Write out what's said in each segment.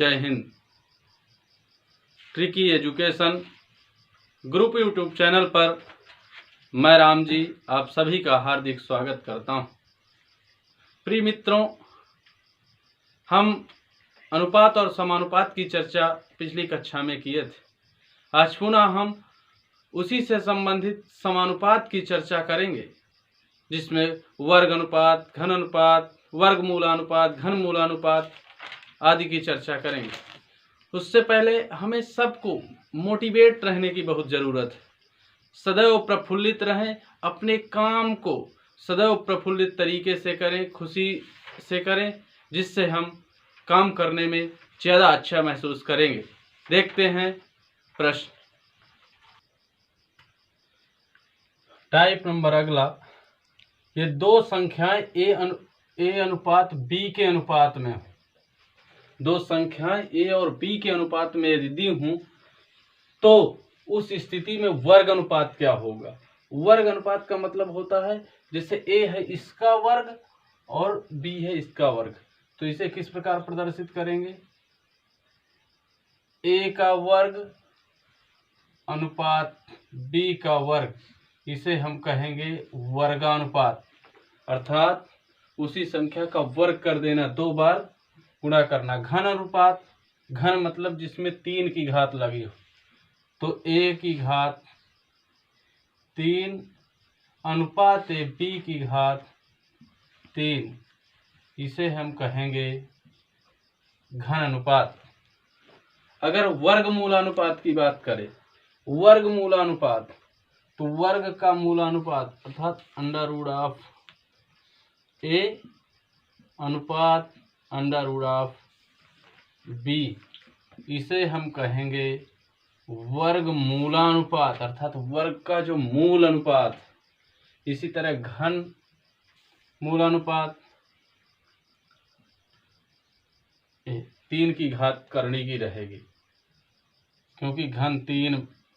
जय Hind. Tricky education group YouTube channel पर मैं राम जी आप सभी का हार्दिक स्वागत करता हूं। प्रिय मित्रों, हम अनुपात और समानुपात की चर्चा पिछली कक्षा में किए थे। आज पुनः हम उसी से संबंधित समानुपात की चर्चा करेंगे, जिसमें वर्ग अनुपात, घन अनुपात, वर्गमूलानुपात, घनमूलानुपात आदि की चर्चा करेंगे। उससे पहले हमें सबको मोटिवेट रहने की बहुत ज़रूरत है। सदैव प्रफुल्लित रहें, अपने काम को सदैव प्रफुल्लित तरीके से करें, खुशी से करें, जिससे हम काम करने में ज़्यादा अच्छा महसूस करेंगे। देखते हैं प्रश्न। टाइप नंबर अगला, ये दो संख्याएं ए अनुपात बी के अनुपात में हो। दो संख्याएं ए और बी के अनुपात में यदि दी हूं तो उस स्थिति में वर्ग अनुपात क्या होगा। वर्ग अनुपात का मतलब होता है जैसे ए है इसका वर्ग और बी है इसका वर्ग, तो इसे किस प्रकार प्रदर्शित करेंगे। ए का वर्ग अनुपात बी का वर्ग, इसे हम कहेंगे वर्गानुपात। अर्थात उसी संख्या का वर्ग कर देना, दो बार गुणा करना। घन अनुपात, घन मतलब जिसमें 3 की घात लगी हो, तो ए की घात 3 अनुपात ए बी की घात 3, इसे हम कहेंगे घन अनुपात। अगर वर्गमूलानुपात की बात करें, वर्गमूलानुपात, तो वर्ग का मूलानुपात अर्थात अंडर रूट ऑफ ए अनुपात अंडर रूट ऑफ बी, इसे हम कहेंगे वर्गमूलानुपात अर्थात वर्ग का जो मूल अनुपात। इसी तरह घन मूलानुपात 3 की घात करनी की रहेगी, क्योंकि घन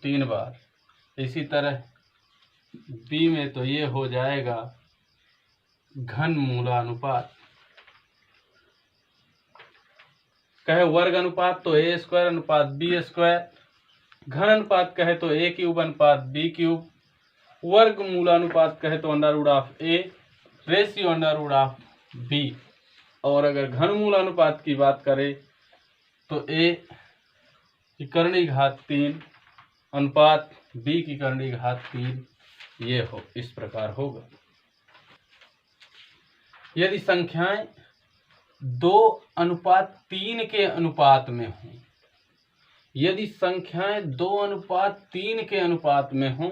3 बार। इसी तरह बी में तो ये हो जाएगा घन मूलानुपात। कहे वर्ग अनुपात तो ए स्क्वायर अनुपात बी स्क्वायर, घन अनुपात कहे तो ए क्यूब अनुपात बी क्यूब, वर्ग मूलानुपात कहे तो under root of A ratio under root of B. और अगर घन मूलानुपात की बात करें तो ए की करणी घात 3 अनुपात बी की करणी घात 3, ये हो इस प्रकार होगा। यदि संख्याएं 2:3 के अनुपात में हों, यदि संख्याएं 2:3 के अनुपात में हों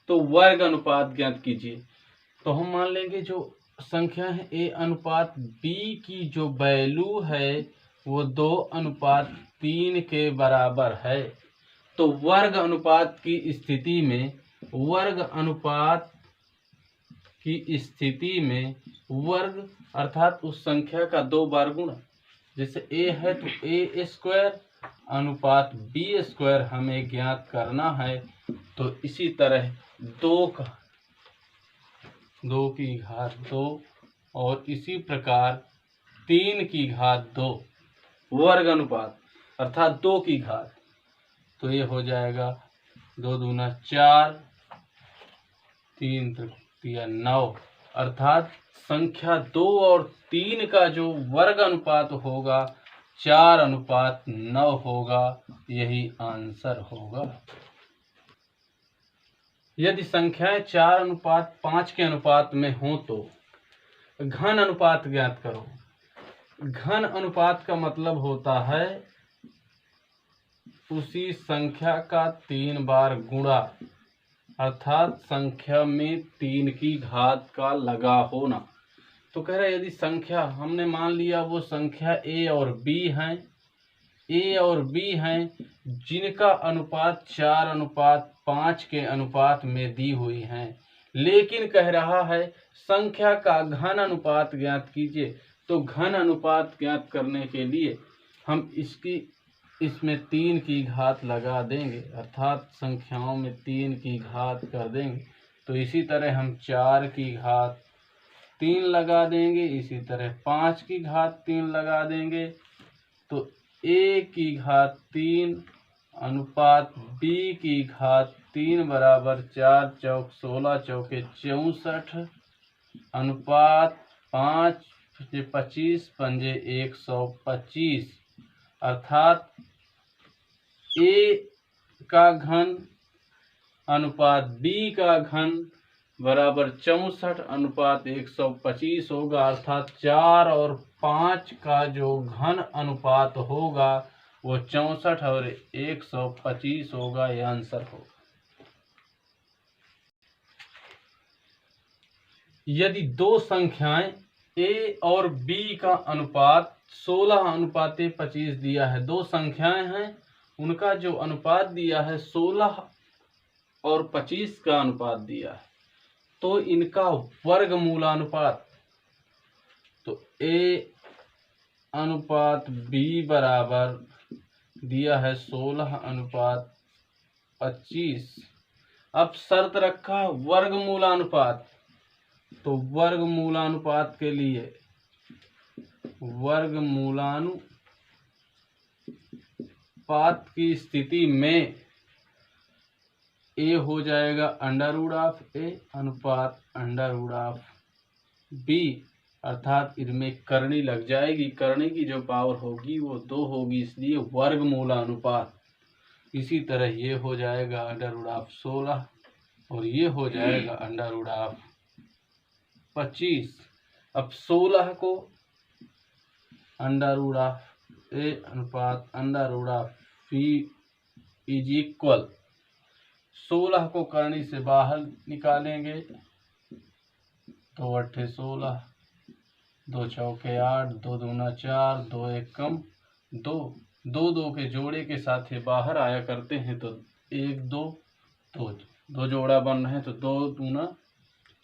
तो वर्ग अनुपात ज्ञात कीजिए। तो हम मान लेंगे जो संख्या है ए अनुपात बी की जो वैल्यू है वो 2:3 के बराबर है, तो वर्ग अनुपात की स्थिति में, वर्ग अनुपात की स्थिति में वर्ग अर्थात उस संख्या का 2 बार गुणा। जैसे ए है तो ए स्क्वायर अनुपात बी स्क्वायर हमें ज्ञात करना है, तो इसी तरह 2 की घात 2 और इसी प्रकार 3 की घात 2 वर्ग अनुपात अर्थात 2 की घात, तो ये हो जाएगा 2 दूना 4, 3 त्रिक 9, अर्थात संख्या 2 और 3 का जो वर्ग अनुपात होगा 4:9 होगा। यही आंसर होगा। यदि संख्याएं 4:5 के अनुपात में हो तो घन अनुपात ज्ञात करो। घन अनुपात का मतलब होता है उसी संख्या का 3 बार गुणा, अर्थात संख्या में 3 की घात का लगा होना। तो कह रहे यदि संख्या हमने मान लिया वो संख्या ए और बी हैं, ए और बी हैं जिनका अनुपात 4:5 के अनुपात में दी हुई हैं, लेकिन कह रहा है संख्या का घन अनुपात ज्ञात कीजिए। तो घन अनुपात ज्ञात करने के लिए हम इसमें 3 की घात लगा देंगे, अर्थात संख्याओं में 3 की घात कर देंगे। तो इसी तरह हम 4 की घात 3 लगा देंगे, इसी तरह 5 की घात 3 लगा देंगे। तो a की घात 3 अनुपात b की घात 3 बराबर 4 चौक 16 चौके 64 अनुपात 5 25 पंजे 125 अर्थात a का घन अनुपात b का घन बराबर 64 अनुपात 125 होगा। अर्थात 4 और 5 का जो घन अनुपात होगा वो 64 और 125 होगा। यह आंसर होगा। यदि दो संख्याएं a और b का अनुपात 16 अनुपात 25 दिया है, दो संख्याएं हैं उनका जो अनुपात दिया है 16 और 25 का अनुपात दिया है, तो इनका वर्गमूलानुपात, तो a अनुपात b बराबर दिया है 16 अनुपात 25। अब शर्त रखा वर्गमूलानुपात, तो वर्गमूलानुपात के लिए वर्गमूलानुपात की स्थिति में a हो जाएगा अंडर रूट ऑफ a अनुपात अंडर रूट ऑफ b, अर्थात इनमें करनी लग जाएगी। करनी की जो पावर होगी वो 2 होगी, इसलिए वर्गमूलानुपात। इसी तरह ये हो जाएगा अंडर रूट ऑफ 16 और ये हो जाएगा अंडर रूट ऑफ 25। अब 16 को अंडर रूट ऑफ a अनुपात under root of b is equal, 16 को करनी से बाहर निकालेंगे, 2 अट्ठे 16, 2 चौके 8, 2 दूना 4, 2 एक कम 2, 2 के जोड़े के साथ ये बाहर आया करते हैं, तो 1 2 2 जोड़ा बन रहे हैं, तो 2 दूना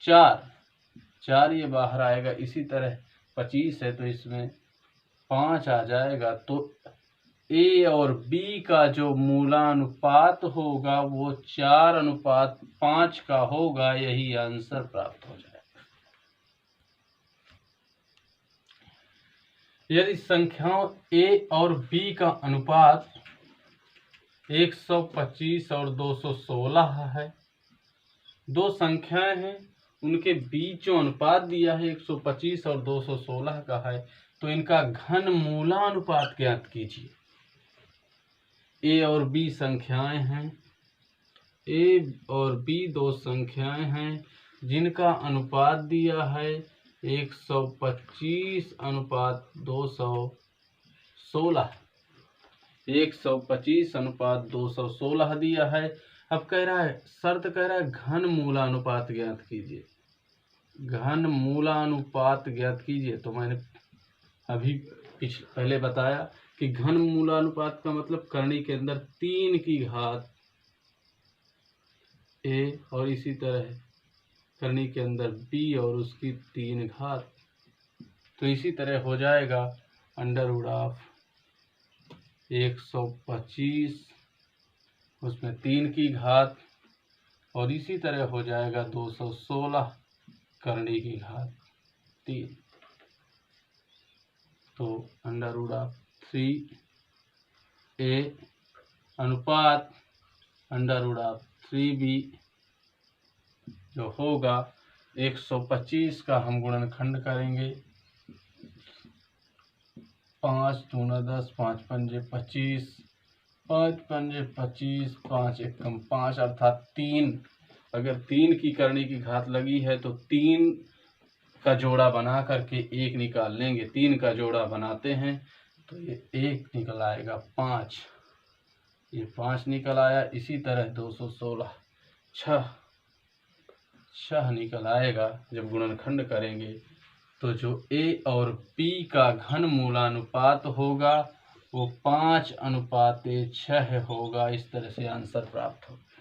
4 ये बाहर आएगा। इसी तरह 25 है तो इसमें 5 आ जाएगा। तो a और b का जो मूलानुपात होगा वो 4 अनुपात 5 का होगा। यही आंसर प्राप्त हो जाएगा। यदि संख्याओं a और b का अनुपात 125 और 216 है, दो संख्याएं हैं उनके बीच जो अनुपात दिया है 125 और 216 का है, तो इनका घन मूलानुपात ज्ञात कीजिए। a और b संख्याएं हैं, a और b दो संख्याएं हैं जिनका अनुपात दिया है 125 अनुपात 216, 125 अनुपात 216 दिया है। अब कह रहा है, शर्त कह रहा है घन मूलानुपात ज्ञात कीजिए। घन मूलानुपात ज्ञात कीजिए, तो मैंने अभी पहले बताया कि घन मूलानुपात का मतलब करनी के अंदर 3 की घात a और इसी तरह करनी के अंदर b और उसकी 3 घात, तो इसी तरह हो जाएगा अंडर रूट ऑफ 125 उसमें 3 की घात और इसी तरह हो जाएगा 216 करनी की घात 3, तो अंडर रूट ऑफ 3a अनुपात अंडर रूट ऑफ 3b जो होगा 125 का हम गुणनखंड करेंगे, 5 दूना 10, 5 पंजे 25, 5 पंजे 25, 5 एकम 5 अर्थात 3। अगर 3 की करनी की घात लगी है तो 3 का जोड़ा बना करके 1 निकाल लेंगे। 3 का जोड़ा बनाते हैं तो ये 1 निकल आएगा 5, ये 5 निकल आया। इसी तरह 216 6 निकल आएगा। जब गुणनखंड करेंगे तो जो a और b का घन मूलानुपात होगा वो 5 अनुपात 6 होगा। इस तरह से आंसर प्राप्त होगा।